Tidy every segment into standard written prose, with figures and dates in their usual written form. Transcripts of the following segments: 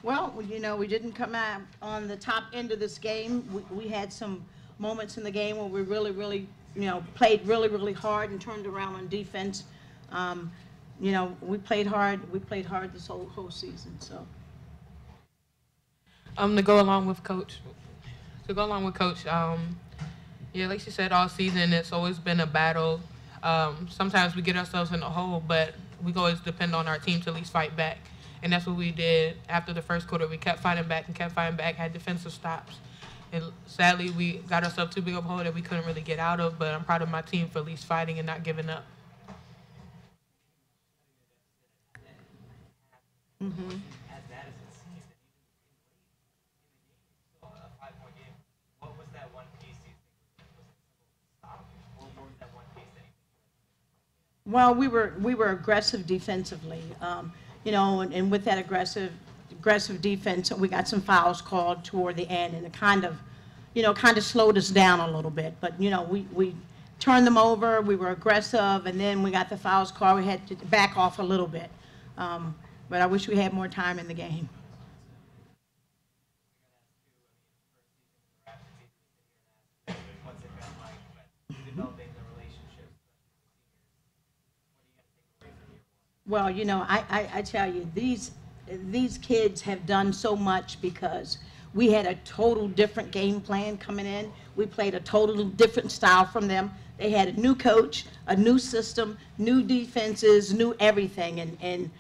Well, you know, we didn't come out on the top end of this game. We had some moments in the game where we really, you know, played really hard and turned around on defense. Um, you know, we played hard. We played hard this whole season. So. To go along with Coach, yeah, like she said, all season it's always been a battle. Sometimes we get ourselves in a hole, but we always depend on our team to at least fight back. And that's what we did after the first quarter. We kept fighting back and kept fighting back, had defensive stops. And sadly, we got ourselves too big of a hole that we couldn't really get out of, but I'm proud of my team for at least fighting and not giving up. Mm-hmm. Well, we were aggressive defensively, you know, and with that aggressive defense, we got some fouls called toward the end, and it kind of, you know, slowed us down a little bit. But you know, we turned them over. We were aggressive, and then we got the fouls called. We had to back off a little bit, but I wish we had more time in the game. Well, you know, I tell you, these kids have done so much because we had a total different game plan coming in. We played a total different style from them. They had a new coach, a new system, new defenses, new everything. And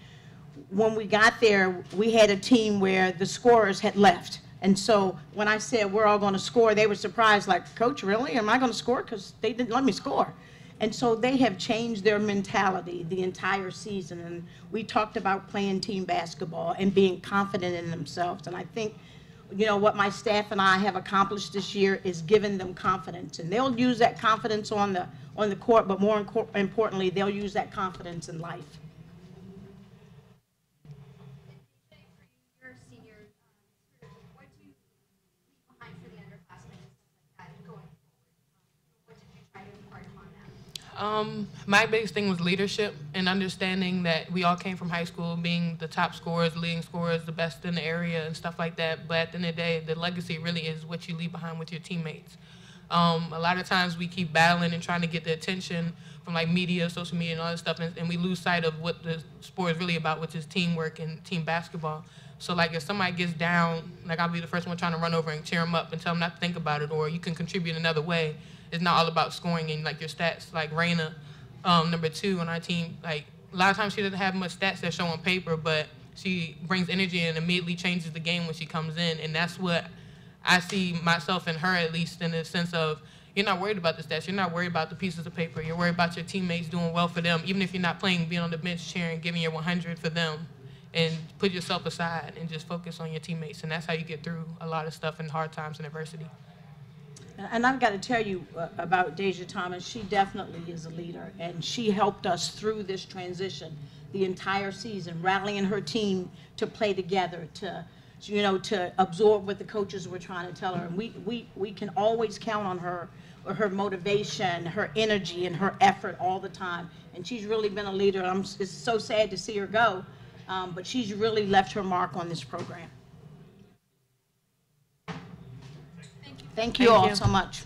when we got there, we had a team where the scorers had left. And so when I said we're all going to score, they were surprised, like, Coach, really? Am I going to score? Because they didn't let me score. And so they have changed their mentality the entire season. And we talked about playing team basketball and being confident in themselves. And I think, you know, what my staff and I have accomplished this year is giving them confidence. And they'll use that confidence on the court, but more importantly, they'll use that confidence in life. My biggest thing was leadership and understanding that we all came from high school being the top scorers, leading scorers, the best in the area and stuff like that. But at the end of the day, the legacy really is what you leave behind with your teammates. A lot of times we keep battling and trying to get the attention from like media, social media and all that stuff, and we lose sight of what the sport is really about, which is teamwork and team basketball. So like if somebody gets down, like I'll be the first one trying to run over and cheer them up and tell them not to think about it, or you can contribute another way. It's not all about scoring and like your stats. Like Raina, number 2 on our team, like a lot of times she doesn't have much stats that show on paper, but she brings energy and immediately changes the game when she comes in. And that's what I see myself and her, at least, in the sense of you're not worried about the stats. You're not worried about the pieces of paper. You're worried about your teammates doing well for them. Even if you're not playing, being on the bench cheering, giving your 100 for them, and put yourself aside and just focus on your teammates. And that's how you get through a lot of stuff in hard times and adversity. And I've got to tell you about Deja Thomas. She definitely is a leader, and she helped us through this transition the entire season, rallying her team to play together, to, you know, to absorb what the coaches were trying to tell her. And we can always count on her, or her motivation, her energy, and her effort all the time. And she's really been a leader. It's so sad to see her go, but she's really left her mark on this program. Thank you all so much.